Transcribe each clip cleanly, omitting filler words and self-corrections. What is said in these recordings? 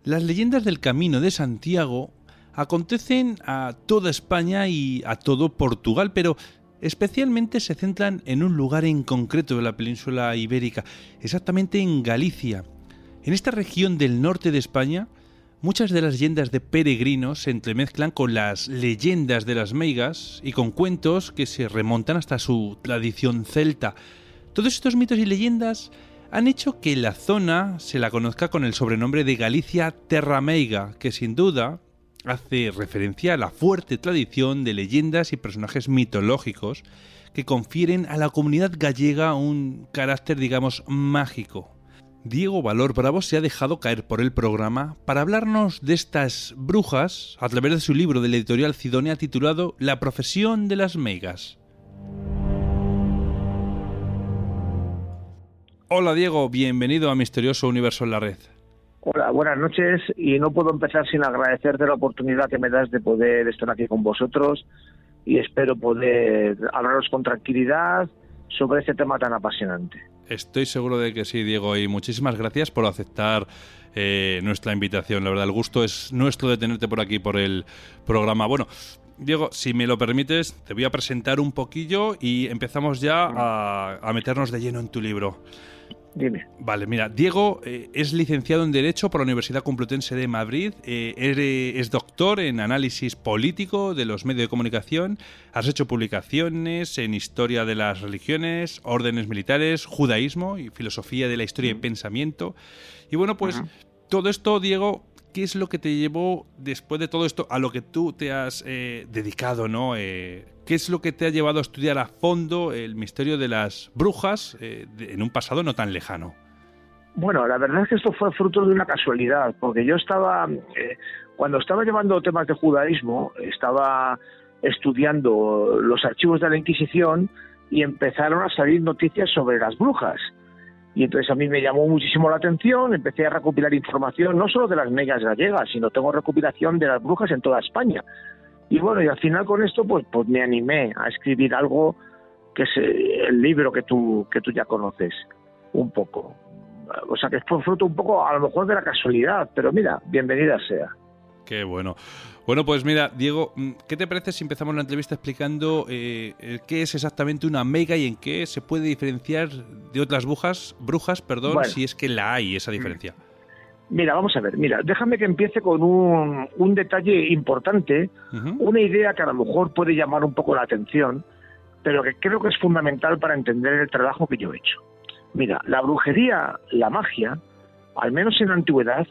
Las leyendas del Camino de Santiago acontecen a toda España y a todo Portugal, pero especialmente se centran en un lugar en concreto de la península ibérica, exactamente en Galicia. En esta región del norte de España, muchas de las leyendas de peregrinos se entremezclan con las leyendas de las meigas y con cuentos que se remontan hasta su tradición celta. Todos estos mitos y leyendas han hecho que la zona se la conozca con el sobrenombre de Galicia Terra Meiga, que sin duda hace referencia a la fuerte tradición de leyendas y personajes mitológicos que confieren a la comunidad gallega un carácter, digamos, mágico. Diego Valor Bravo se ha dejado caer por el programa para hablarnos de estas brujas a través de su libro de la editorial Cidonia titulado La profesión de las meigas. Hola Diego, bienvenido a Misterioso Universo en la Red. Hola, buenas noches, y no puedo empezar sin agradecerte la oportunidad que me das de poder estar aquí con vosotros, y espero poder hablaros con tranquilidad sobre este tema tan apasionante. Estoy seguro de que sí, Diego, y muchísimas gracias por aceptar nuestra invitación. La verdad, el gusto es nuestro de tenerte por aquí, por el programa. Bueno, Diego, si me lo permites, te voy a presentar un poquillo y empezamos ya a meternos de lleno en tu libro. Dime. Vale, mira, Diego es licenciado en Derecho por la Universidad Complutense de Madrid, es doctor en análisis político de los medios de comunicación, has hecho publicaciones en historia de las religiones, órdenes militares, judaísmo y filosofía de la historia y pensamiento. Y bueno, pues todo esto, Diego, ¿qué es lo que te llevó después de todo esto a lo que tú te has dedicado, ¿no? ¿Qué es lo que te ha llevado a estudiar a fondo el misterio de las brujas en un pasado no tan lejano? Bueno, la verdad es que esto fue fruto de una casualidad, porque yo estaba, cuando estaba llevando temas de judaísmo, estaba estudiando los archivos de la Inquisición y empezaron a salir noticias sobre las brujas. Y entonces a mí me llamó muchísimo la atención, empecé a recopilar información, no solo de las meigas gallegas, sino tengo recopilación de las brujas en toda España. Y bueno, y al final con esto pues me animé a escribir algo que es el libro que tú ya conoces, un poco. O sea, que fue fruto un poco, a lo mejor, de la casualidad, pero mira, bienvenida sea. Qué bueno. Bueno, pues mira, Diego, ¿qué te parece si empezamos la entrevista explicando qué es exactamente una meiga y en qué se puede diferenciar de otras brujas, bueno, si es que la hay esa diferencia? Mira, vamos a ver, déjame que empiece con un detalle importante, una idea que a lo mejor puede llamar un poco la atención, pero que creo que es fundamental para entender el trabajo que yo he hecho. Mira, la brujería, la magia, al menos en la antigüedad,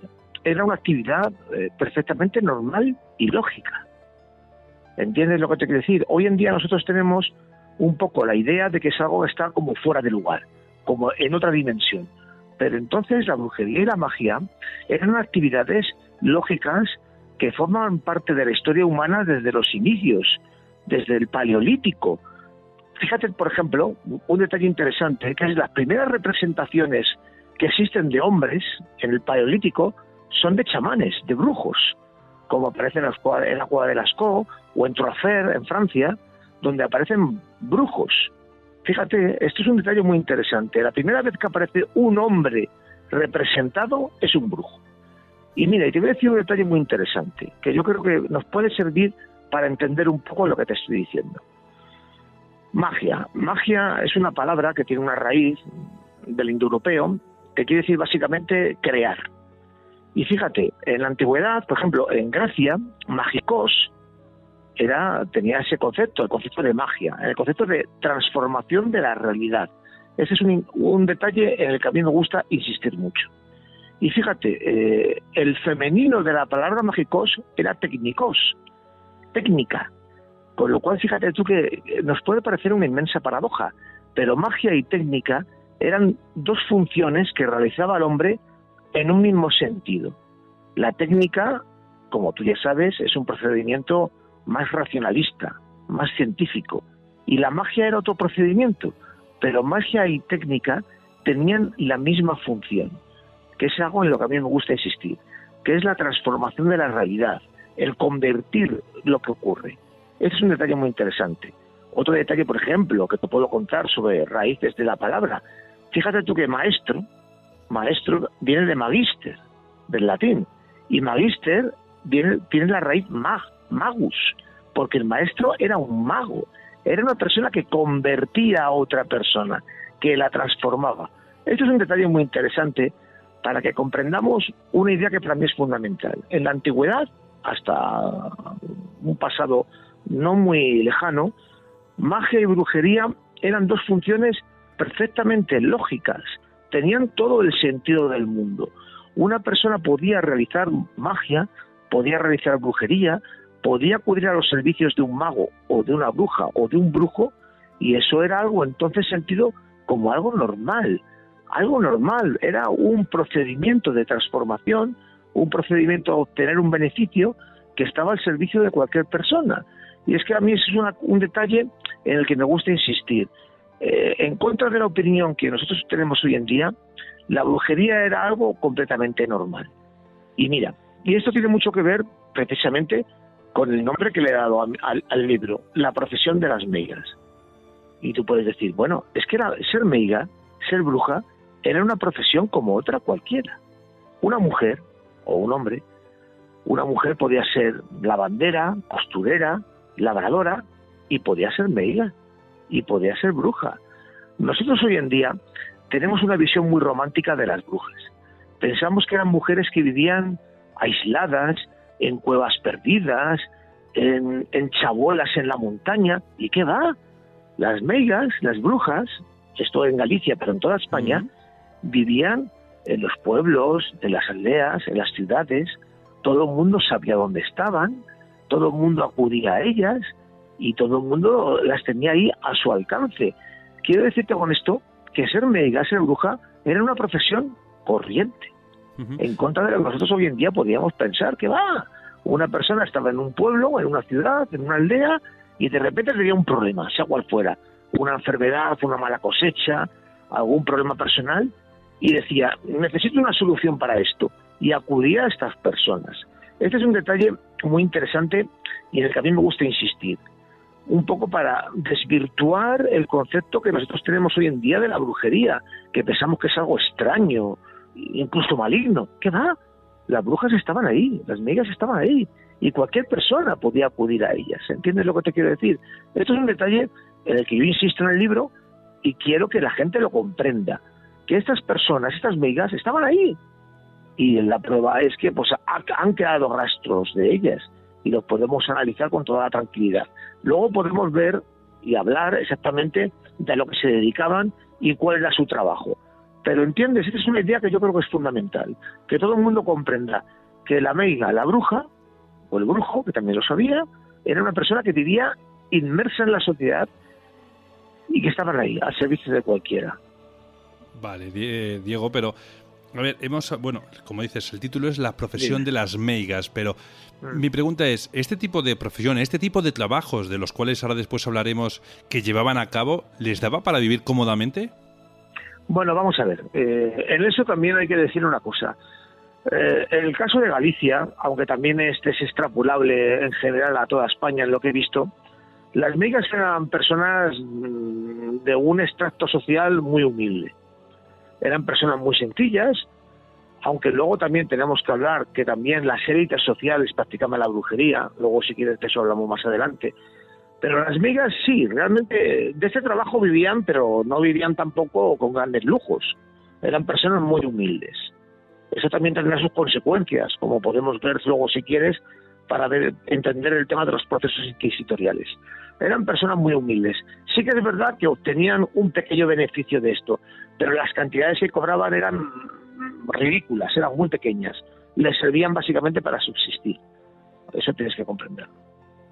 era una actividad perfectamente normal y lógica. ¿Entiendes lo que te quiero decir? Hoy en día nosotros tenemos un poco la idea de que es algo que está como fuera de lugar, como en otra dimensión. Pero entonces la brujería y la magia eran actividades lógicas que forman parte de la historia humana desde los inicios, desde el Paleolítico. Fíjate, por ejemplo, un detalle interesante, que es las primeras representaciones que existen de hombres en el Paleolítico son de chamanes, de brujos, como aparece en la cueva de Lascaux o en Trofer, en Francia, donde aparecen brujos. Fíjate, esto es un detalle muy interesante. La primera vez que aparece un hombre representado es un brujo. Y mira, y te voy a decir un detalle muy interesante, que yo creo que nos puede servir para entender un poco lo que te estoy diciendo. Magia. Magia es una palabra que tiene una raíz del indoeuropeo que quiere decir básicamente crear. Y fíjate, en la antigüedad, por ejemplo, en Grecia, magikos tenía ese concepto, el concepto de magia, el concepto de transformación de la realidad. Ese es un detalle en el que a mí me gusta insistir mucho. Y fíjate, el femenino de la palabra magikos era técnicos, técnica. Con lo cual, fíjate tú que nos puede parecer una inmensa paradoja, pero magia y técnica eran dos funciones que realizaba el hombre en un mismo sentido. La técnica, como tú ya sabes, es un procedimiento más racionalista, más científico, y la magia era otro procedimiento, pero magia y técnica tenían la misma función, que es algo en lo que a mí me gusta insistir, que es la transformación de la realidad, el convertir lo que ocurre. Ese es un detalle muy interesante. Otro detalle, por ejemplo, que te puedo contar sobre raíces de la palabra. Fíjate tú que maestro viene de magister, del latín, Y magister tiene la raíz magus, porque el maestro era un mago, era una persona que convertía a otra persona, que la transformaba. Esto es un detalle muy interesante para que comprendamos una idea que para mí es fundamental. En la antigüedad, hasta un pasado no muy lejano, magia y brujería eran dos funciones perfectamente lógicas, tenían todo el sentido del mundo. Una persona podía realizar magia, podía realizar brujería, podía acudir a los servicios de un mago o de una bruja o de un brujo, y eso era algo entonces sentido como algo normal. Algo normal, era un procedimiento de transformación, un procedimiento a obtener un beneficio que estaba al servicio de cualquier persona. Y es que a mí es un detalle en el que me gusta insistir. En contra de la opinión que nosotros tenemos hoy en día, la brujería era algo completamente normal. Y mira, y esto tiene mucho que ver precisamente con el nombre que le he dado al libro, La profesión de las meigas. Y tú puedes decir, bueno, es que ser meiga, ser bruja, era una profesión como otra cualquiera. Una mujer o un hombre, una mujer podía ser lavandera, costurera, labradora, y podía ser meiga, y podía ser bruja. Nosotros hoy en día tenemos una visión muy romántica de las brujas. Pensamos que eran mujeres que vivían aisladas, en cuevas perdidas, en chabolas en la montaña, ¿y qué va? Las meigas, las brujas, esto en Galicia, pero en toda España, vivían en los pueblos, en las aldeas, en las ciudades. Todo el mundo sabía dónde estaban, todo el mundo acudía a ellas y todo el mundo las tenía ahí a su alcance. Quiero decirte con esto que ser meiga, ser bruja, era una profesión corriente, en contra de lo que nosotros hoy en día podíamos pensar que una persona estaba en un pueblo, en una ciudad, en una aldea, y de repente tenía un problema, sea cual fuera, una enfermedad, una mala cosecha, algún problema personal, y decía, necesito una solución para esto, y acudía a estas personas. Este es un detalle muy interesante y en el que a mí me gusta insistir, un poco para desvirtuar el concepto que nosotros tenemos hoy en día de la brujería, que pensamos que es algo extraño, incluso maligno. ¿Qué va? Las brujas estaban ahí, las meigas estaban ahí, y cualquier persona podía acudir a ellas. ¿Entiendes lo que te quiero decir? Esto es un detalle en el que yo insisto en el libro y quiero que la gente lo comprenda, que estas personas, estas meigas, estaban ahí. Y la prueba es que pues han quedado rastros de ellas y los podemos analizar con toda la tranquilidad. Luego podemos ver y hablar exactamente de lo que se dedicaban y cuál era su trabajo. Pero entiendes, esta es una idea que yo creo que es fundamental, que todo el mundo comprenda que la meiga, la bruja, o el brujo, que también lo sabía, era una persona que vivía inmersa en la sociedad y que estaban ahí, al servicio de cualquiera. Vale, Diego, pero a ver, bueno, como dices, el título es La profesión de las meigas, pero mi pregunta es, ¿este tipo de profesión, este tipo de trabajos, de los cuales ahora después hablaremos, que llevaban a cabo, les daba para vivir cómodamente? Bueno, vamos a ver, en eso también hay que decir una cosa. En el caso de Galicia, aunque también este es extrapolable en general a toda España en lo que he visto, las meigas eran personas de un extracto social muy humilde. Eran personas muy sencillas, aunque luego también tenemos que hablar que también las élites sociales practicaban la brujería, luego si quieres de eso hablamos más adelante. Pero las meigas sí, realmente de este trabajo vivían, pero no vivían tampoco con grandes lujos. Eran personas muy humildes. Eso también tendrá sus consecuencias, como podemos ver luego si quieres, para entender el tema de los procesos inquisitoriales. Eran personas muy humildes. Sí que es verdad que obtenían un pequeño beneficio de esto, pero las cantidades que cobraban eran ridículas, eran muy pequeñas. Les servían básicamente para subsistir. Eso tienes que comprenderlo.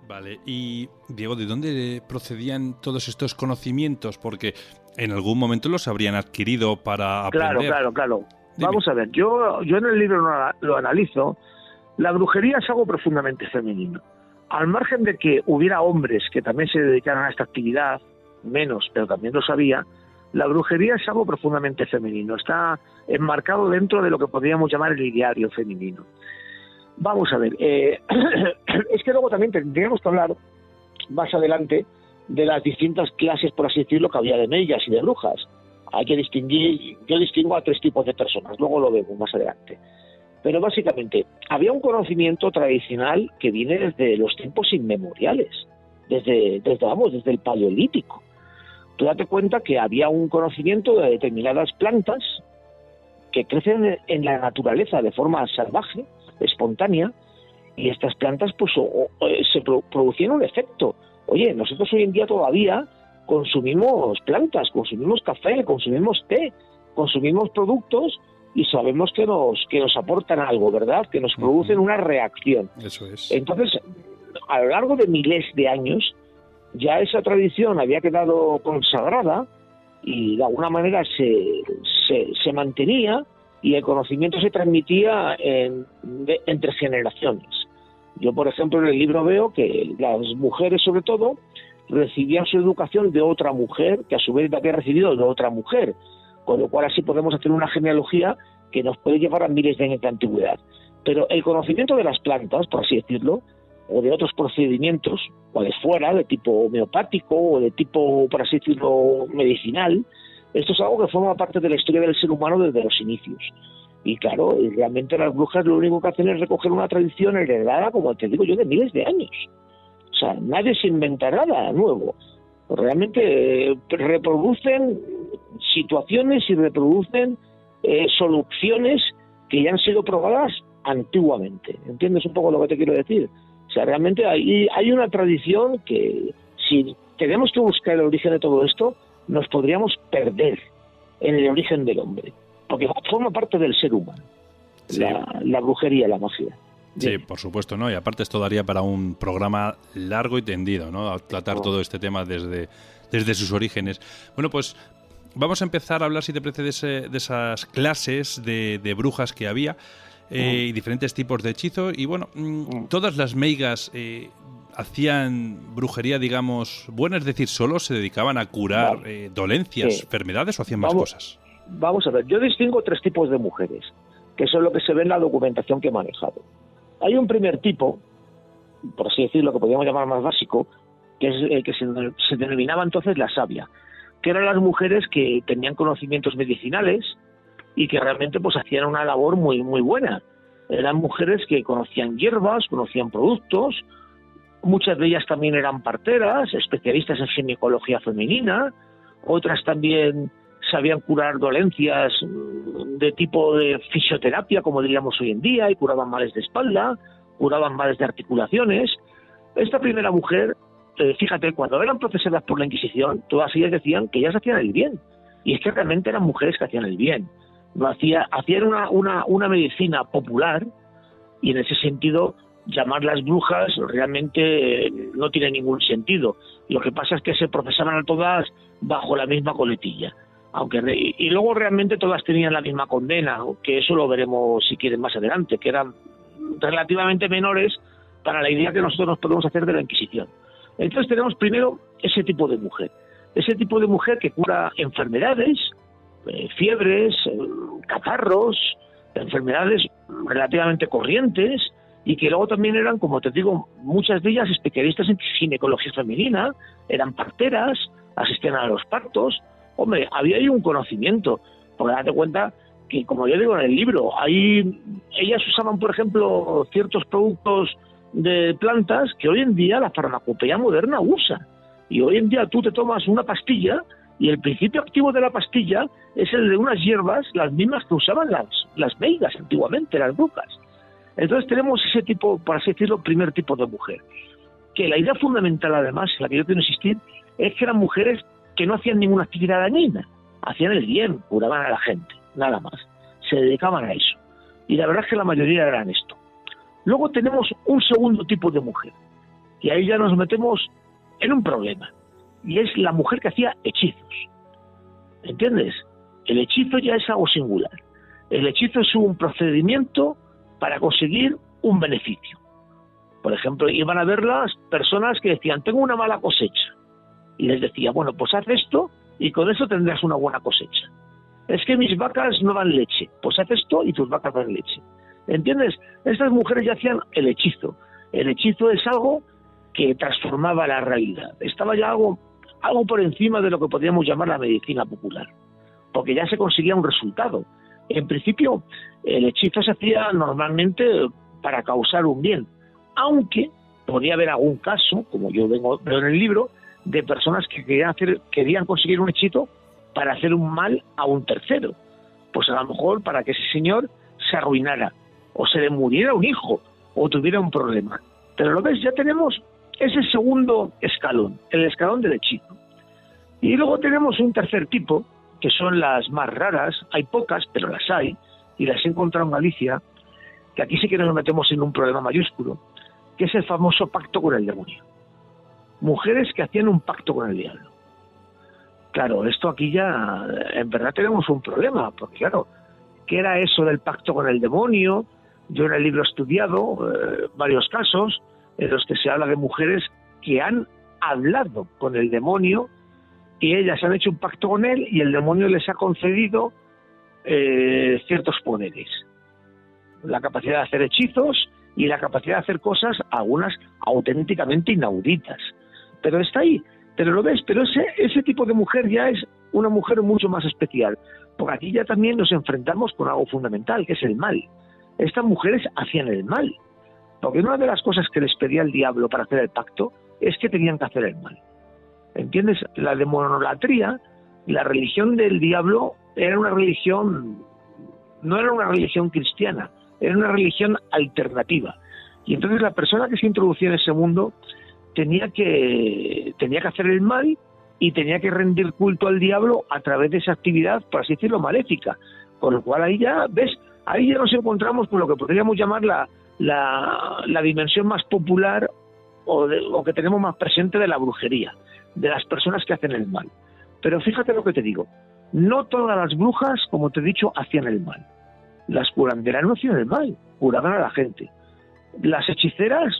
Vale, y Diego, ¿de dónde procedían todos estos conocimientos? Porque en algún momento los habrían adquirido para aprender. Claro. Vamos a ver, yo en el libro lo analizo. La brujería es algo profundamente femenino. Al margen de que hubiera hombres que también se dedicaran a esta actividad, menos, pero también lo sabía, la brujería es algo profundamente femenino. Está enmarcado dentro de lo que podríamos llamar el ideario femenino. Vamos a ver, es que luego también tendríamos que hablar más adelante de las distintas clases, por así decirlo, que había de meigas y de brujas. Hay que distinguir, yo distingo a tres tipos de personas, luego lo vemos más adelante. Pero básicamente había un conocimiento tradicional que viene desde los tiempos inmemoriales, desde el Paleolítico. Tú date cuenta que había un conocimiento de determinadas plantas que crecen en la naturaleza de forma salvaje, espontánea, y estas plantas pues se producían un efecto. Oye, nosotros hoy en día todavía consumimos plantas, consumimos café, consumimos té, consumimos productos y sabemos que nos aportan algo, ¿verdad? Que nos producen una reacción. Eso es. Entonces, a lo largo de miles de años, ya esa tradición había quedado consagrada y de alguna manera se mantenía y el conocimiento se transmitía entre generaciones. Yo, por ejemplo, en el libro veo que las mujeres, sobre todo, recibían su educación de otra mujer, que a su vez había recibido de otra mujer, con lo cual así podemos hacer una genealogía que nos puede llevar a miles de años de antigüedad. Pero el conocimiento de las plantas, por así decirlo, o de otros procedimientos, cuales fuera, de tipo homeopático o de tipo, por así decirlo, medicinal, esto es algo que forma parte de la historia del ser humano desde los inicios. Y claro, realmente las brujas lo único que hacen es recoger una tradición heredada, como te digo yo, de miles de años. O sea, nadie se inventa nada nuevo. Realmente reproducen situaciones y reproducen soluciones que ya han sido probadas antiguamente. ¿Entiendes un poco lo que te quiero decir? O sea, realmente hay una tradición que, si tenemos que buscar el origen de todo esto, nos podríamos perder en el origen del hombre, porque forma parte del ser humano, sí. La brujería, la magia. Sí, bien. Por supuesto, ¿no? Y aparte esto daría para un programa largo y tendido, ¿no? A tratar todo este tema desde sus orígenes. Bueno, pues vamos a empezar a hablar, si te parece, de esas clases de brujas que había y diferentes tipos de hechizos. Y bueno, todas las meigas hacían brujería, digamos, buena, es decir, solo se dedicaban a curar dolencias, enfermedades, o hacían más cosas. Vamos a ver, yo distingo tres tipos de mujeres, que son lo que se ve en la documentación que he manejado. Hay un primer tipo, por así decirlo, que podríamos llamar más básico, que es el que se denominaba entonces la sabia, que eran las mujeres que tenían conocimientos medicinales y que realmente pues hacían una labor muy, muy buena. Eran mujeres que conocían hierbas, conocían productos, muchas de ellas también eran parteras, especialistas en ginecología femenina, otras también sabían curar dolencias de tipo de fisioterapia, como diríamos hoy en día, y curaban males de espalda, curaban males de articulaciones. Esta primera mujer, fíjate, cuando eran procesadas por la Inquisición, todas ellas decían que ellas hacían el bien, y es que realmente eran mujeres que hacían el bien. Hacían una medicina popular, y en ese sentido llamarlas brujas realmente no tiene ningún sentido. Lo que pasa es que se procesaban a todas bajo la misma coletilla. Y luego realmente todas tenían la misma condena, que eso lo veremos si quieren más adelante, que eran relativamente menores para la idea que nosotros nos podemos hacer de la Inquisición. Entonces tenemos primero ese tipo de mujer que cura enfermedades, fiebres, catarros, enfermedades relativamente corrientes, y que luego también eran, como te digo, muchas de ellas especialistas en ginecología femenina, eran parteras, asistían a los partos. Hombre, había ahí un conocimiento, porque date cuenta que, como yo digo en el libro, ellas usaban, por ejemplo, ciertos productos de plantas que hoy en día la farmacopea moderna usa. Y hoy en día tú te tomas una pastilla y el principio activo de la pastilla es el de unas hierbas, las mismas que usaban las meigas antiguamente, las brujas. Entonces tenemos ese tipo, por así decirlo, primer tipo de mujer. Que la idea fundamental, además, en la que yo quiero insistir, es que eran mujeres que no hacían ninguna actividad dañina, hacían el bien, curaban a la gente, nada más. Se dedicaban a eso. Y la verdad es que la mayoría eran esto. Luego tenemos un segundo tipo de mujer, y ahí ya nos metemos en un problema, y es la mujer que hacía hechizos. ¿Entiendes? El hechizo ya es algo singular. El hechizo es un procedimiento para conseguir un beneficio. Por ejemplo, iban a ver las personas que decían, tengo una mala cosecha. Y les decía, bueno, pues haz esto y con eso tendrás una buena cosecha. Es que mis vacas no dan leche. Pues haz esto y tus vacas dan leche. ¿Entiendes? Estas mujeres ya hacían el hechizo. El hechizo es algo que transformaba la realidad. Estaba ya algo por encima de lo que podríamos llamar la medicina popular. Porque ya se conseguía un resultado. En principio, el hechizo se hacía normalmente para causar un bien, aunque podría haber algún caso, como yo veo en el libro, de personas que querían conseguir un hechizo para hacer un mal a un tercero. Pues a lo mejor para que ese señor se arruinara, o se le muriera un hijo, o tuviera un problema. Pero lo ves, ya tenemos ese segundo escalón, el escalón del hechizo. Y luego tenemos un tercer tipo, que son las más raras, hay pocas, pero las hay, y las he encontrado en Galicia, que aquí sí que nos metemos en un problema mayúsculo, que es el famoso pacto con el demonio. Mujeres que hacían un pacto con el diablo. Claro, esto aquí ya, en verdad tenemos un problema, porque claro, ¿qué era eso del pacto con el demonio? Yo en el libro he estudiado varios casos en los que se habla de mujeres que han hablado con el demonio y ellas han hecho un pacto con él y el demonio les ha concedido ciertos poderes. La capacidad de hacer hechizos y la capacidad de hacer cosas, algunas auténticamente inauditas. Pero está ahí, pero lo ves, pero ese tipo de mujer ya es una mujer mucho más especial, porque aquí ya también nos enfrentamos con algo fundamental, que es el mal. Estas mujeres hacían el mal, porque una de las cosas que les pedía el diablo para hacer el pacto es que tenían que hacer el mal. ¿Entiendes? La demonolatría, la religión del diablo, era una religión, no era una religión cristiana, era una religión alternativa. Y entonces la persona que se introducía en ese mundo tenía que hacer el mal y tenía que rendir culto al diablo a través de esa actividad, por así decirlo, maléfica. Con lo cual ahí ya, ¿ves? Ahí ya nos encontramos con lo que podríamos llamar la dimensión más popular o que tenemos más presente de la brujería, de las personas que hacen el mal. Pero fíjate lo que te digo, no todas las brujas, como te he dicho, hacían el mal. Las curanderas no hacían el mal, curaban a la gente. Las hechiceras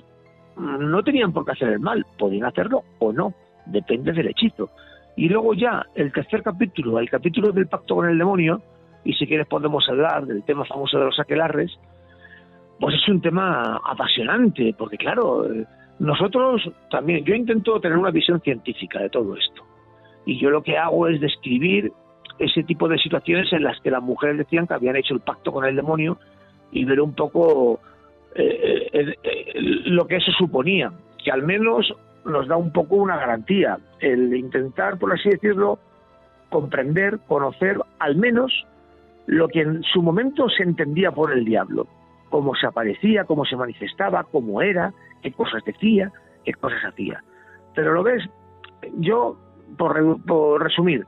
no tenían por qué hacer el mal, podían hacerlo o no, depende del hechizo. Y luego ya, el tercer capítulo, el capítulo del pacto con el demonio, y si quieres podemos hablar del tema famoso de los aquelarres, pues es un tema apasionante, porque claro, nosotros también, yo intento tener una visión científica de todo esto, y yo lo que hago es describir ese tipo de situaciones en las que las mujeres decían que habían hecho el pacto con el demonio y ver un poco lo que eso suponía, que al menos nos da un poco una garantía, el intentar, por así decirlo, comprender, conocer al menos lo que en su momento se entendía por el diablo, cómo se aparecía, cómo se manifestaba, cómo era, qué cosas decía, qué cosas hacía. Pero lo ves, yo, por resumir,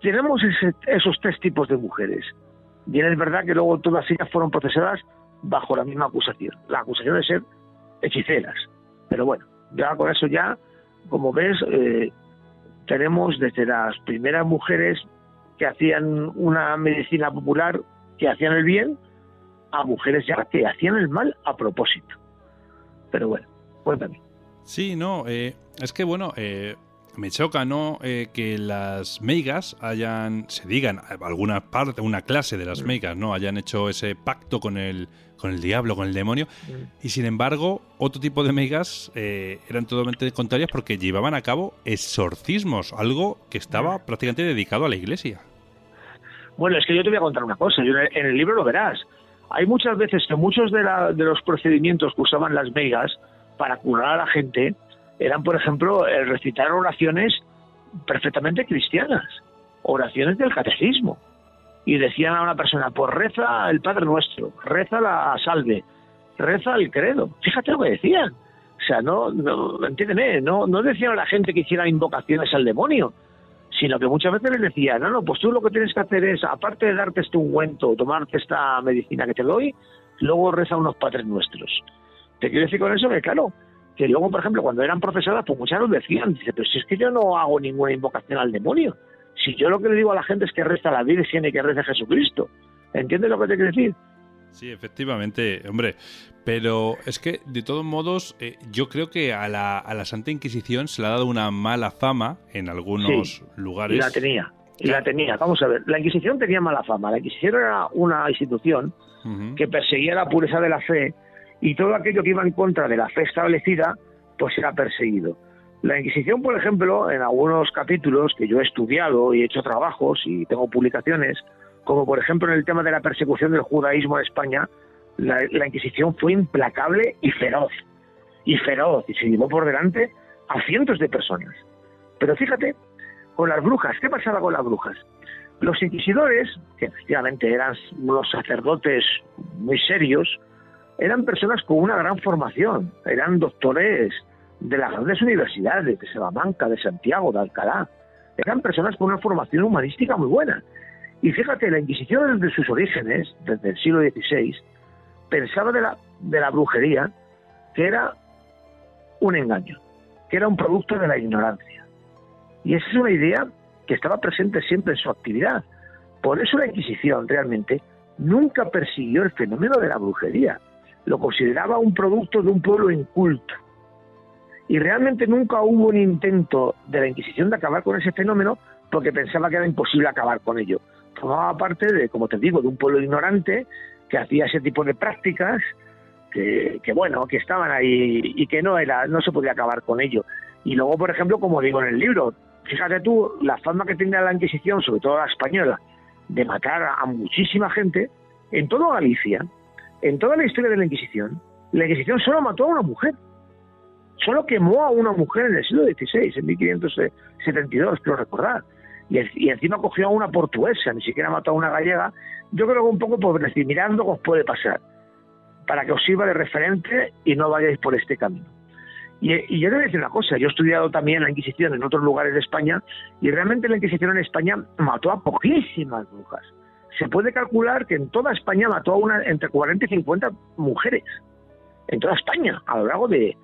tenemos esos tres tipos de mujeres. Bien es verdad que luego todas ellas fueron procesadas bajo la misma acusación, la acusación de ser hechiceras. Pero bueno, ya con eso ya, como ves, tenemos desde las primeras mujeres que hacían una medicina popular, que hacían el bien, a mujeres ya que hacían el mal a propósito. Pero bueno, cuéntame. Sí, no, es que bueno, me choca, ¿no? Que las meigas se digan, alguna parte, una clase de las meigas, ¿no? Hayan hecho ese pacto con el diablo, con el demonio, y sin embargo, otro tipo de meigas eran totalmente contrarias porque llevaban a cabo exorcismos, algo que estaba prácticamente dedicado a la iglesia. Bueno, es que yo te voy a contar una cosa, en el libro lo verás. Hay muchas veces que muchos de los procedimientos que usaban las meigas para curar a la gente eran, por ejemplo, el recitar oraciones perfectamente cristianas, oraciones del catecismo. Y decían a una persona, pues reza el Padre Nuestro, reza la salve, reza el credo. Fíjate lo que decían. O sea, no entiéndeme, no decían a la gente que hiciera invocaciones al demonio, sino que muchas veces les decían, no, pues tú lo que tienes que hacer es, aparte de darte este ungüento, tomarte esta medicina que te doy, luego reza unos Padres Nuestros. Te quiero decir con eso que, claro, que luego, por ejemplo, cuando eran profesadas, pues muchas lo decían, dice, pero si es que yo no hago ninguna invocación al demonio, si yo lo que le digo a la gente es que reza a la Virgen y que reza a Jesucristo. ¿Entiendes lo que te quiero decir? Sí, efectivamente, hombre, pero es que de todos modos yo creo que a la Santa Inquisición se le ha dado una mala fama en algunos lugares. Y la tenía, vamos a ver, la Inquisición tenía mala fama, la Inquisición era una institución que perseguía la pureza de la fe y todo aquello que iba en contra de la fe establecida, pues era perseguido. La Inquisición, por ejemplo, en algunos capítulos que yo he estudiado y he hecho trabajos y tengo publicaciones, como por ejemplo en el tema de la persecución del judaísmo en España, la Inquisición fue implacable y feroz, y se llevó por delante a cientos de personas. Pero fíjate, con las brujas, ¿qué pasaba con las brujas? Los inquisidores, que efectivamente eran unos sacerdotes muy serios, eran personas con una gran formación, eran doctores de las grandes universidades, de Salamanca, de Santiago, de Alcalá. Eran personas con una formación humanística muy buena. Y fíjate, la Inquisición desde sus orígenes, desde el siglo XVI, pensaba de la brujería que era un engaño, que era un producto de la ignorancia. Y esa es una idea que estaba presente siempre en su actividad. Por eso la Inquisición realmente nunca persiguió el fenómeno de la brujería. Lo consideraba un producto de un pueblo inculto. Y realmente nunca hubo un intento de la Inquisición de acabar con ese fenómeno porque pensaba que era imposible acabar con ello. Formaba parte de, como te digo, de un pueblo ignorante que hacía ese tipo de prácticas que estaban ahí y que no se podía acabar con ello. Y luego, por ejemplo, como digo en el libro, fíjate tú, la fama que tenía la Inquisición, sobre todo la española, de matar a muchísima gente, en toda Galicia, en toda la historia de la Inquisición solo mató a una mujer. Solo quemó a una mujer en el siglo XVI, en 1572, creo recordar. Y encima cogió a una portuguesa, ni siquiera mató a una gallega. Yo creo que un poco por decir, mirando os puede pasar, para que os sirva de referente y no vayáis por este camino. Y yo te voy a decir una cosa, yo he estudiado también la Inquisición en otros lugares de España, y realmente la Inquisición en España mató a poquísimas brujas. Se puede calcular que en toda España mató a entre 40 y 50 mujeres. En toda España, a lo largo de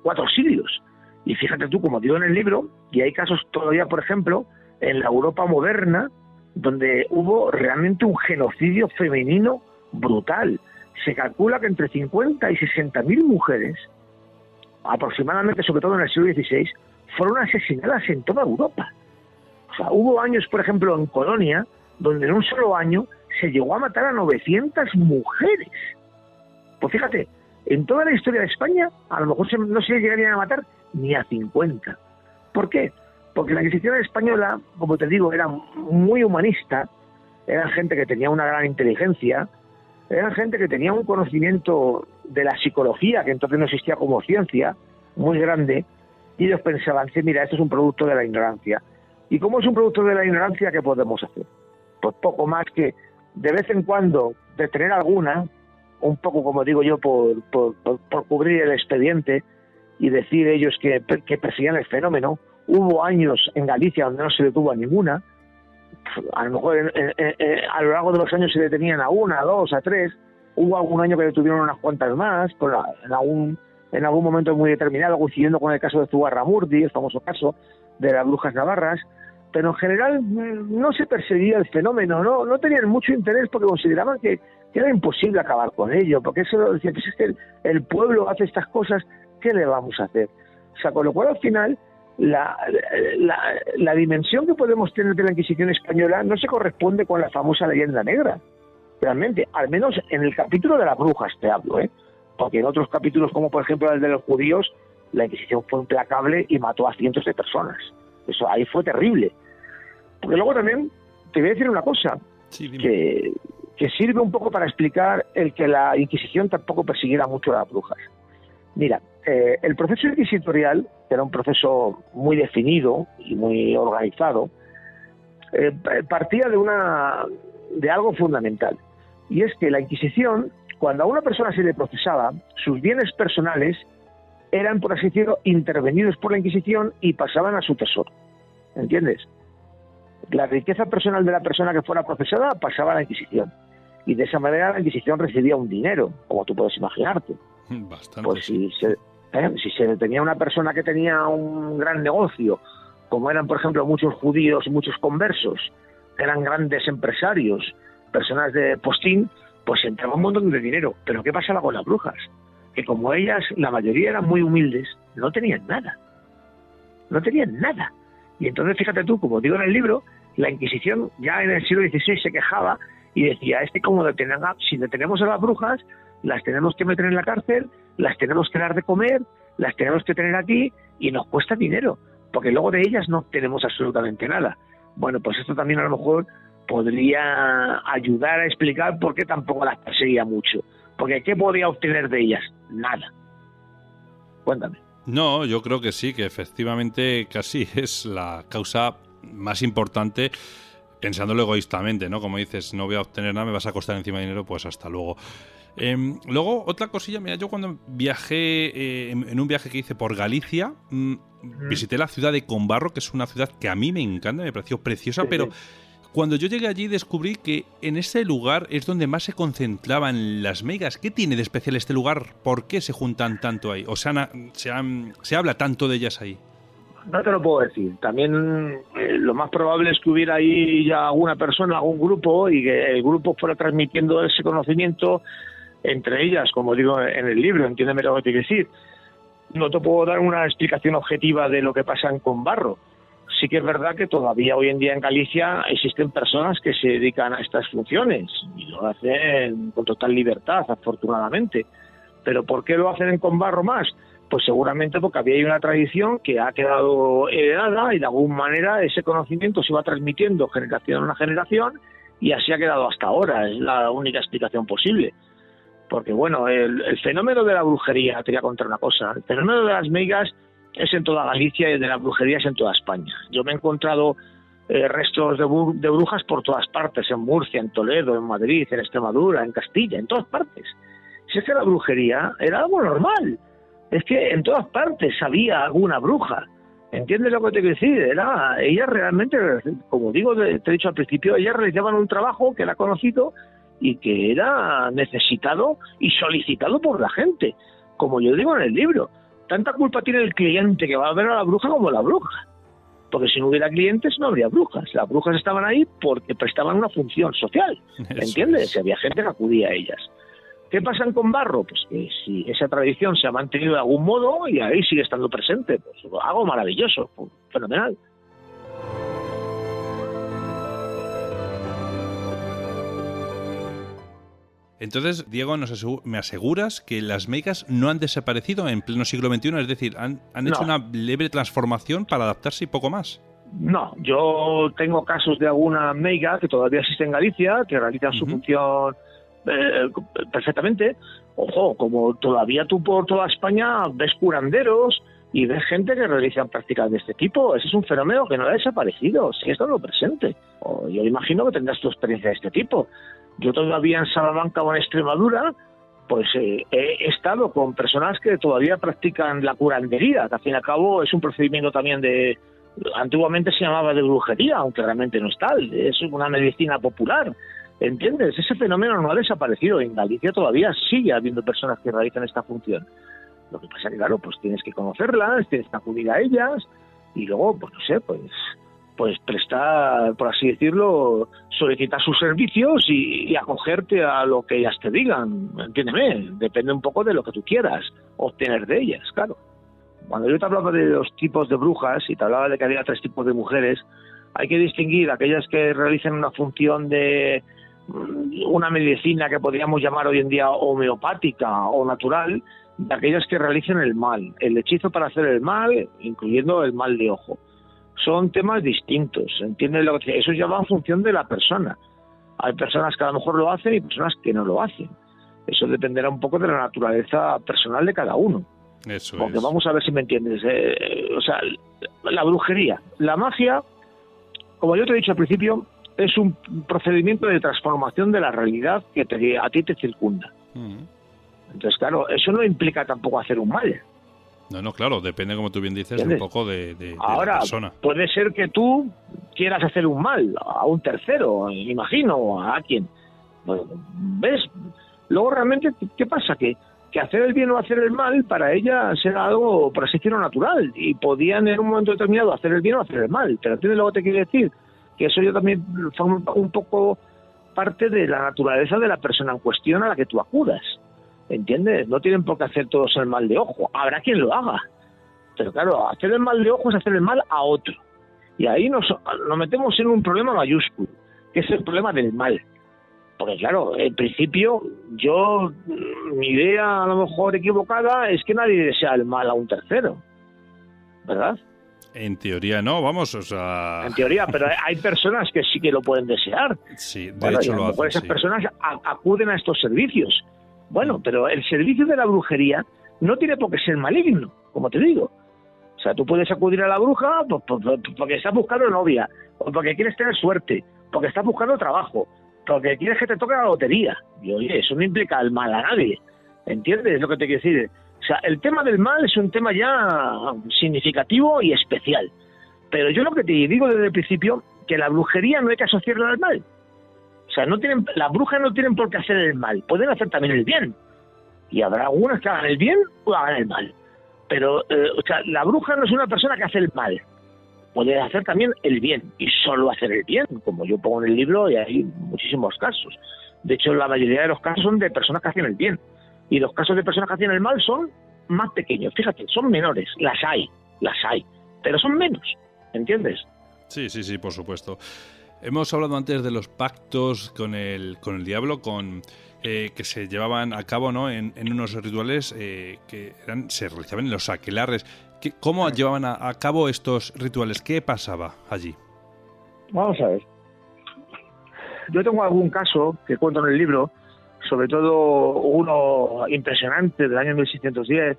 4 siglos. Y fíjate tú, como digo en el libro, y hay casos todavía, por ejemplo, en la Europa moderna, donde hubo realmente un genocidio femenino brutal. Se calcula que entre 50 y 60.000 mujeres, aproximadamente, sobre todo en el siglo XVI, fueron asesinadas en toda Europa. O sea, hubo años, por ejemplo, en Colonia, donde en un solo año se llegó a matar a 900 mujeres. Pues fíjate, en toda la historia de España, a lo mejor no se llegarían a matar ni a 50. ¿Por qué? Porque la Inquisición española, como te digo, era muy humanista, eran gente que tenía una gran inteligencia, eran gente que tenía un conocimiento de la psicología, que entonces no existía como ciencia, muy grande, y ellos pensaban, sí, mira, esto es un producto de la ignorancia. ¿Y cómo es un producto de la ignorancia? ¿Qué podemos hacer? Pues poco más que, de vez en cuando, detener alguna, un poco, como digo yo, por cubrir el expediente y decir ellos que perseguían el fenómeno. Hubo años en Galicia donde no se detuvo a ninguna. A lo mejor a lo largo de los años se detenían a una, a dos, a tres. Hubo algún año que detuvieron unas cuantas más, pero en algún momento muy determinado, coincidiendo con el caso de Zugarramurdi, el famoso caso de las brujas navarras. Pero en general no se perseguía el fenómeno, no tenían mucho interés porque consideraban que era imposible acabar con ello, porque eso decía, pues es que el pueblo hace estas cosas, ¿qué le vamos a hacer? O sea, con lo cual al final la dimensión que podemos tener de la Inquisición española no se corresponde con la famosa leyenda negra, realmente, al menos en el capítulo de las brujas te hablo, porque en otros capítulos, como por ejemplo el de los judíos, la Inquisición fue implacable y mató a cientos de personas. Eso ahí fue terrible. Porque luego también te voy a decir una cosa, sí, que sirve un poco para explicar el que la Inquisición tampoco persiguiera mucho a las brujas. Mira, el proceso inquisitorial, que era un proceso muy definido y muy organizado, partía de algo fundamental. Y es que la Inquisición, cuando a una persona se le procesaba, sus bienes personales eran, por así decirlo, intervenidos por la Inquisición y pasaban a su tesoro. ¿Entiendes? La riqueza personal de la persona que fuera procesada pasaba a la Inquisición. Y de esa manera la Inquisición recibía un dinero, como tú puedes imaginarte. Bastante. Pues si se detenía una persona que tenía un gran negocio, como eran, por ejemplo, muchos judíos y muchos conversos, eran grandes empresarios, personas de postín, pues entraba un montón de dinero. Pero ¿qué pasaba con las brujas? Que como ellas, la mayoría eran muy humildes, no tenían nada. No tenían nada. Y entonces, fíjate tú, como digo en el libro, la Inquisición ya en el siglo XVI se quejaba y decía, si detenemos a las brujas, las tenemos que meter en la cárcel, las tenemos que dar de comer, las tenemos que tener aquí y nos cuesta dinero, porque luego de ellas no tenemos absolutamente nada. Bueno, pues esto también a lo mejor podría ayudar a explicar por qué tampoco las perseguía mucho. Porque ¿qué podía obtener de ellas? Nada. Cuéntame. No, yo creo que sí, que efectivamente casi es la causa más importante, pensándolo egoístamente, ¿no? Como dices, no voy a obtener nada, me vas a costar encima dinero, pues hasta luego. Luego, otra cosilla, mira, yo cuando viajé, en un viaje que hice por Galicia, visité la ciudad de Combarro, que es una ciudad que a mí me encanta, me pareció preciosa, pero cuando yo llegué allí descubrí que en ese lugar es donde más se concentraban las meigas. ¿Qué tiene de especial este lugar? ¿Por qué se juntan tanto ahí? ¿O se habla tanto de ellas ahí? No te lo puedo decir. También lo más probable es que hubiera ahí ya alguna persona, algún grupo, y que el grupo fuera transmitiendo ese conocimiento entre ellas, como digo en el libro, entiéndeme lo que te quiero decir. No te puedo dar una explicación objetiva de lo que pasa en Combarro. Sí que es verdad que todavía hoy en día en Galicia existen personas que se dedican a estas funciones y lo hacen con total libertad, afortunadamente. ¿Pero por qué lo hacen en Combarro más? Pues seguramente porque había una tradición que ha quedado heredada y de alguna manera ese conocimiento se va transmitiendo generación a generación y así ha quedado hasta ahora. Es la única explicación posible. Porque bueno, el fenómeno de la brujería, te voy a contar una cosa, el fenómeno de las meigas es en toda Galicia y de la brujería es en toda España. Yo me he encontrado restos de brujas por todas partes, en Murcia, en Toledo, en Madrid, en Extremadura, en Castilla, en todas partes. Si es que la brujería era algo normal, es que en todas partes había alguna bruja. ¿Entiendes lo que te quiero decir? Ellas realmente, como digo, te he dicho al principio, ellas realizaban un trabajo que era conocido y que era necesitado y solicitado por la gente, como yo digo en el libro. Tanta culpa tiene el cliente que va a ver a la bruja como la bruja, porque si no hubiera clientes no habría brujas. Las brujas estaban ahí porque prestaban una función social, ¿entiendes? Había gente que acudía a ellas. ¿Qué pasa en Combarro? Pues que si esa tradición se ha mantenido de algún modo y ahí sigue estando presente, pues algo maravilloso, fenomenal. Entonces, Diego, me aseguras que las meigas no han desaparecido en pleno siglo XXI, es decir, han hecho una leve transformación para adaptarse y poco más. No, yo tengo casos de alguna meiga que todavía existe en Galicia, que realizan su función perfectamente. Ojo, como todavía tú por toda España ves curanderos y ves gente que realiza prácticas de este tipo. Ese es un fenómeno que no ha desaparecido, sigue estando presente. Yo imagino que tendrás tu experiencia de este tipo. Yo todavía en Salamanca o en Extremadura, pues he estado con personas que todavía practican la curandería, que al fin y al cabo es un procedimiento también antiguamente se llamaba de brujería, aunque realmente no es tal, es una medicina popular, ¿entiendes? Ese fenómeno no ha desaparecido, en Galicia todavía sigue habiendo personas que realizan esta función. Lo que pasa es que, claro, pues tienes que conocerlas, tienes que acudir a ellas, y luego, pues no sé, pues prestar, por así decirlo, solicitar sus servicios y acogerte a lo que ellas te digan, entiéndeme, depende un poco de lo que tú quieras obtener de ellas, claro. Cuando yo te hablaba de los tipos de brujas y te hablaba de que había 3 tipos de mujeres, hay que distinguir aquellas que realizan una función de una medicina que podríamos llamar hoy en día homeopática o natural, de aquellas que realizan el mal, el hechizo para hacer el mal, incluyendo el mal de ojo. Son temas distintos, ¿entiendes lo que eso ya va en función de la persona? Hay personas que a lo mejor lo hacen y personas que no lo hacen. Eso dependerá un poco de la naturaleza personal de cada uno. Eso porque es. Vamos a ver si me entiendes. O sea, la brujería, la magia, como yo te he dicho al principio, es un procedimiento de transformación de la realidad que a ti te circunda. Entonces, claro, eso no implica tampoco hacer un mal. No, claro, depende, como tú bien dices, ¿entiendes? un poco de Ahora, la persona. Puede ser que tú quieras hacer un mal a un tercero, me imagino, a quien. Bueno, ¿ves? Luego realmente, ¿qué pasa? Que hacer el bien o hacer el mal para ella será algo, por así decirlo, natural. Y podían en un momento determinado hacer el bien o hacer el mal. Pero ¿entiendes lo que te quiero decir? Que eso ya también forma un poco parte de la naturaleza de la persona en cuestión a la que tú acudas. ¿Entiendes? No tienen por qué hacer todos el mal de ojo. Habrá quien lo haga. Pero claro, hacer el mal de ojo es hacer el mal a otro. Y ahí nos metemos en un problema mayúsculo, que es el problema del mal. Porque claro, en principio, mi idea a lo mejor equivocada es que nadie desea el mal a un tercero. ¿Verdad? En teoría no, vamos, o sea... En teoría, pero hay personas que sí que lo pueden desear. Sí, de hecho lo hacen, esas sí. personas acuden a estos servicios. Bueno, pero el servicio de la brujería no tiene por qué ser maligno, como te digo. O sea, tú puedes acudir a la bruja porque estás buscando novia, o porque quieres tener suerte, porque estás buscando trabajo, porque quieres que te toque la lotería. Y oye, eso no implica el mal a nadie. ¿Entiendes lo que te quiero decir? O sea, el tema del mal es un tema ya significativo y especial. Pero yo lo que te digo desde el principio, que la brujería no hay que asociarla al mal. O sea, las brujas no tienen por qué hacer el mal, pueden hacer también el bien. Y habrá algunas que hagan el bien o hagan el mal. Pero, o sea, la bruja no es una persona que hace el mal. Puede hacer también el bien, y solo hacer el bien, como yo pongo en el libro, y hay muchísimos casos. De hecho, la mayoría de los casos son de personas que hacen el bien. Y los casos de personas que hacen el mal son más pequeños. Fíjate, son menores. Las hay, pero son menos. ¿Entiendes? Sí, por supuesto. Hemos hablado antes de los pactos con el diablo, que se llevaban a cabo, ¿no? en unos rituales que se realizaban en los aquelarres. ¿Cómo llevaban a cabo estos rituales? ¿Qué pasaba allí? Vamos a ver. Yo tengo algún caso que cuento en el libro, sobre todo uno impresionante del año 1610,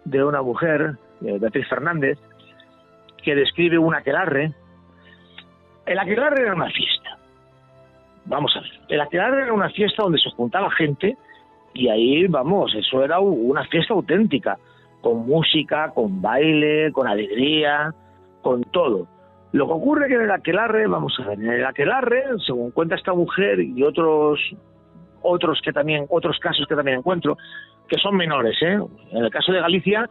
de una mujer, Beatriz Fernández, que describe un aquelarre. El aquelarre era una fiesta. Vamos a ver. El aquelarre era una fiesta donde se juntaba gente y ahí, vamos, eso era una fiesta auténtica, con música, con baile, con alegría, con todo. Lo que ocurre que en el aquelarre, vamos a ver, en el aquelarre, según cuenta esta mujer y otros casos que también encuentro, que son menores, ¿eh? En el caso de Galicia,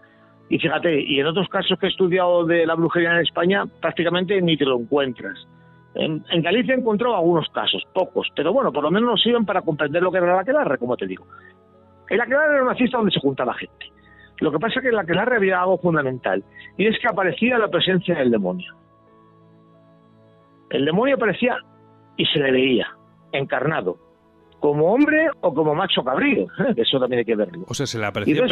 y fíjate, y en otros casos que he estudiado de la brujería en España, prácticamente ni te lo encuentras. En Galicia he encontrado algunos casos, pocos, pero bueno, por lo menos nos sirven para comprender lo que era el aquelarre, como te digo. El aquelarre era una fiesta donde se juntaba gente. Lo que pasa es que en el aquelarre había algo fundamental, y es que aparecía la presencia del demonio. El demonio aparecía y se le veía, encarnado, como hombre o como macho cabrío, eso también hay que verlo. O sea, se le aparecía,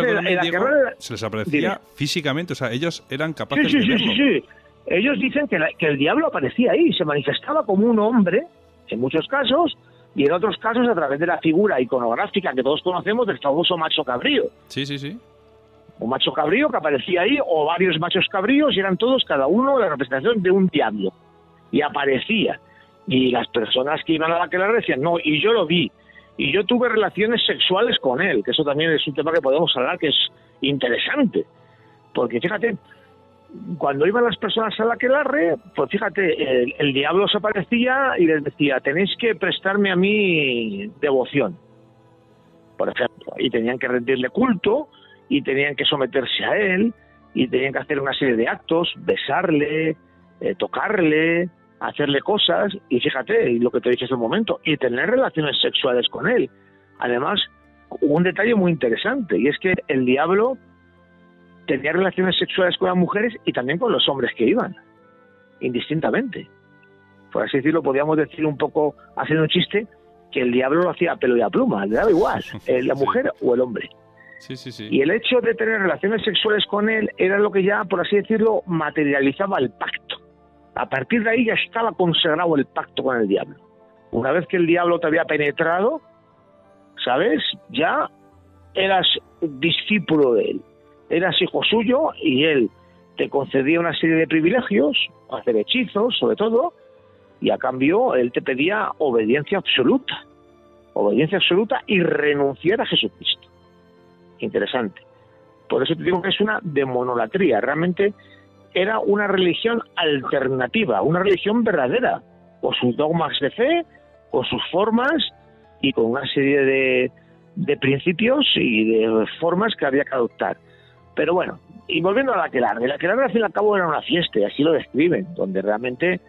se les aparecía físicamente, o sea, ellos eran capaces de verlo. Sí. Ellos dicen que el diablo aparecía ahí, se manifestaba como un hombre, en muchos casos, y en otros casos a través de la figura iconográfica que todos conocemos del famoso macho cabrío. Sí. Un macho cabrío que aparecía ahí, o varios machos cabríos, y eran todos, cada uno, la representación de un diablo. Y aparecía. Y las personas que iban a la aquelarre decían, no, y yo lo vi. Y yo tuve relaciones sexuales con él, que eso también es un tema que podemos hablar, que es interesante. Porque fíjate, cuando iban las personas a la aquelarre, pues fíjate, el diablo se aparecía y les decía, tenéis que prestarme a mí devoción, por ejemplo. Y tenían que rendirle culto, y tenían que someterse a él, y tenían que hacer una serie de actos, besarle, tocarle, hacerle cosas, y fíjate, y lo que te dije hace un momento, y tener relaciones sexuales con él. Además, un detalle muy interesante, y es que el diablo tenía relaciones sexuales con las mujeres y también con los hombres que iban, indistintamente. Por así decirlo, podríamos decir un poco, haciendo un chiste, que el diablo lo hacía a pelo y a pluma, le daba igual, la mujer o el hombre. Sí. Y el hecho de tener relaciones sexuales con él era lo que ya, por así decirlo, materializaba el pacto. A partir de ahí ya estaba consagrado el pacto con el diablo. Una vez que el diablo te había penetrado, ¿sabes? Ya eras discípulo de él. Eras hijo suyo y él te concedía una serie de privilegios, hacer hechizos sobre todo, y a cambio él te pedía obediencia absoluta y renunciar a Jesucristo. Interesante. Por eso te digo que es una demonolatría. Realmente era una religión alternativa, una religión verdadera, con sus dogmas de fe, con sus formas y con una serie de principios y de formas que había que adoptar. Pero bueno, y volviendo al aquelarre, el aquelarre al fin y al cabo era una fiesta, y así lo describen, donde realmente,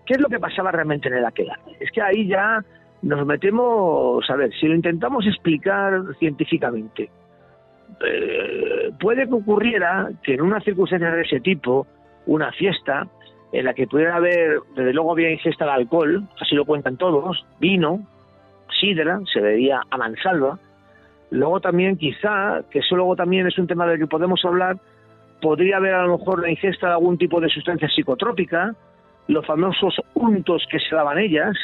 ¿qué es lo que pasaba realmente en el aquelarre? Es que ahí ya nos metemos, a ver, si lo intentamos explicar científicamente, puede que ocurriera que en una circunstancia de ese tipo, una fiesta en la que pudiera haber, desde luego había ingesta de alcohol, así lo cuentan todos, vino, sidra, se bebía a mansalva. Luego también quizá, que eso luego también es un tema del que podemos hablar, podría haber a lo mejor la ingesta de algún tipo de sustancia psicotrópica, los famosos untos que se daban ellas.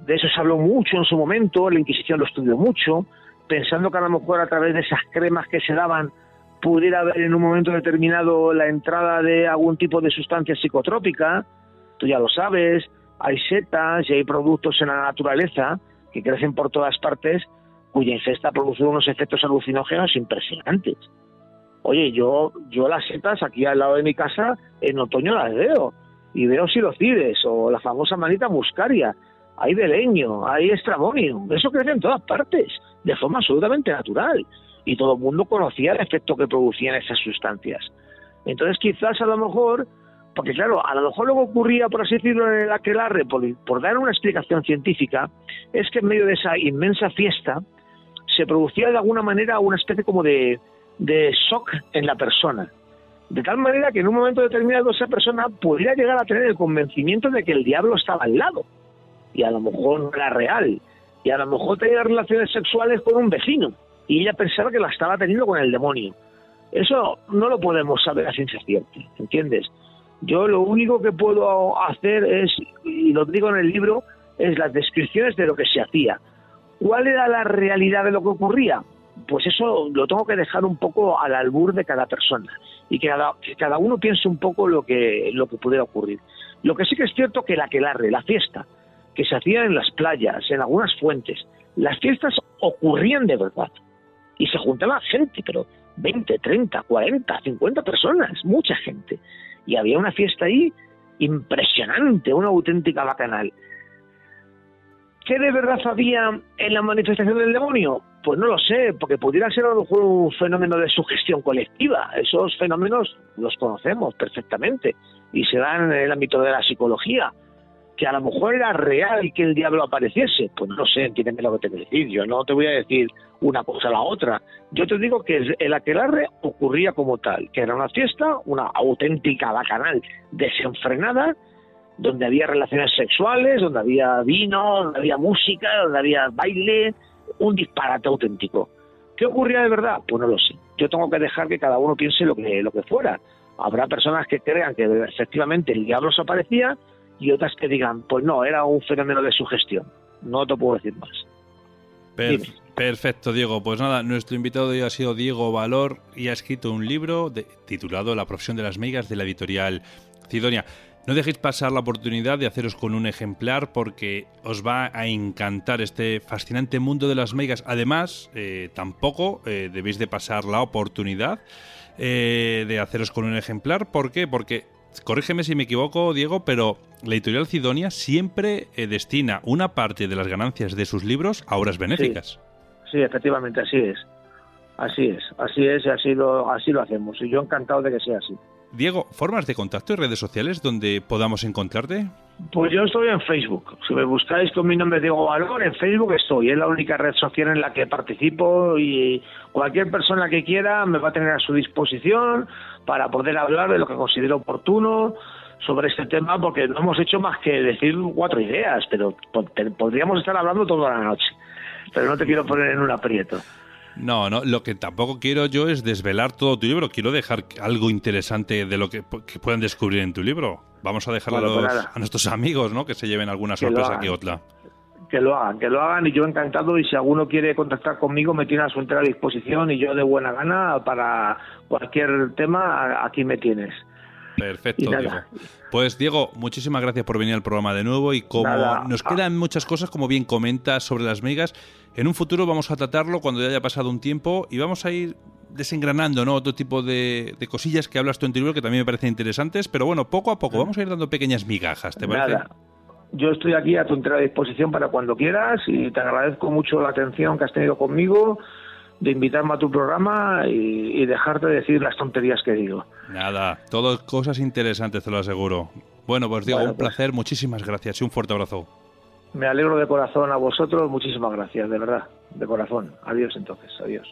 De eso se habló mucho en su momento, la Inquisición lo estudió mucho, pensando que a lo mejor a través de esas cremas que se daban pudiera haber en un momento determinado la entrada de algún tipo de sustancia psicotrópica. Tú ya lo sabes, hay setas y hay productos en la naturaleza que crecen por todas partes cuya ingesta produce unos efectos alucinógenos impresionantes. Oye, yo las setas aquí al lado de mi casa en otoño las veo, y veo psilocides o la famosa manita muscaria, hay beleño, hay estramonium, eso crece en todas partes, de forma absolutamente natural, y todo el mundo conocía el efecto que producían esas sustancias. Entonces quizás a lo mejor, porque claro, a lo mejor lo que ocurría, por así decirlo, en el aquelarre, por dar una explicación científica, es que en medio de esa inmensa fiesta se producía de alguna manera una especie como de shock en la persona, de tal manera que en un momento determinado esa persona pudiera llegar a tener el convencimiento de que el diablo estaba al lado, y a lo mejor no era real, y a lo mejor tenía relaciones sexuales con un vecino, y ella pensaba que la estaba teniendo con el demonio. Eso no lo podemos saber a ciencia cierta, ¿entiendes? Yo lo único que puedo hacer es, y lo digo en el libro, es las descripciones de lo que se hacía. ¿Cuál era la realidad de lo que ocurría? Pues eso lo tengo que dejar un poco al albur de cada persona, y que cada uno piense un poco lo que pudiera ocurrir. Lo que sí que es cierto que el aquelarre, la fiesta, que se hacía en las playas, en algunas fuentes, las fiestas ocurrían de verdad, y se juntaba gente, pero 20, 30, 40, 50 personas, mucha gente, y había una fiesta ahí impresionante, una auténtica bacanal. ¿Qué de verdad había en la manifestación del demonio? Pues no lo sé, porque pudiera ser a lo mejor un fenómeno de sugestión colectiva. Esos fenómenos los conocemos perfectamente y se dan en el ámbito de la psicología. Que a lo mejor era real que el diablo apareciese, pues no sé, entiéndeme lo que te quiero decir. Yo no te voy a decir una cosa a la otra. Yo te digo que el aquelarre ocurría como tal, que era una fiesta, una auténtica bacanal desenfrenada, donde había relaciones sexuales, donde había vino, donde había música, donde había baile, un disparate auténtico. ¿Qué ocurría de verdad? Pues no lo sé. Yo tengo que dejar que cada uno piense lo que fuera. Habrá personas que crean que efectivamente el diablo se aparecía y otras que digan, pues no, era un fenómeno de sugestión. No te puedo decir más. Perfecto, Diego. Pues nada, nuestro invitado de hoy ha sido Diego Valor y ha escrito un libro titulado La profesión de las meigas, de la editorial Cidonia. No dejéis pasar la oportunidad de haceros con un ejemplar porque os va a encantar este fascinante mundo de las meigas. Además, tampoco debéis de pasar la oportunidad de haceros con un ejemplar. ¿Por qué? Porque, corrígeme si me equivoco, Diego, pero la editorial Cidonia siempre destina una parte de las ganancias de sus libros a obras benéficas. Sí, efectivamente, así es. Así es, y así lo hacemos. Y yo encantado de que sea así. Diego, ¿formas de contacto y redes sociales donde podamos encontrarte? Pues yo estoy en Facebook. Si me buscáis con mi nombre Diego Valor, en Facebook estoy. Es la única red social en la que participo y cualquier persona que quiera me va a tener a su disposición para poder hablar de lo que considero oportuno sobre este tema, porque no hemos hecho más que decir 4 ideas, pero podríamos estar hablando toda la noche. Pero no te quiero poner en un aprieto. No, lo que tampoco quiero yo es desvelar todo tu libro. Quiero dejar algo interesante de lo que puedan descubrir en tu libro. Vamos a dejarlo a nuestros amigos, ¿no? Que se lleven alguna sorpresa que otra. Que lo hagan y yo encantado. Y si alguno quiere contactar conmigo, me tiene a su entera disposición y yo de buena gana para cualquier tema, aquí me tienes. Perfecto, Diego. Pues Diego, muchísimas gracias por venir al programa de nuevo y como nos quedan muchas cosas, como bien comentas sobre las meigas, en un futuro vamos a tratarlo cuando ya haya pasado un tiempo y vamos a ir desengranando, ¿no? Otro tipo de cosillas que hablas tú en tu libro que también me parecen interesantes, pero bueno, poco a poco vamos a ir dando pequeñas migajas, ¿te parece? Yo estoy aquí a tu entera disposición para cuando quieras y te agradezco mucho la atención que has tenido conmigo, de invitarme a tu programa y dejarte decir las tonterías que digo. Nada, todo cosas interesantes, te lo aseguro. Bueno, pues Diego, un placer, muchísimas gracias y un fuerte abrazo. Me alegro de corazón a vosotros, muchísimas gracias, de verdad, de corazón. Adiós entonces, adiós.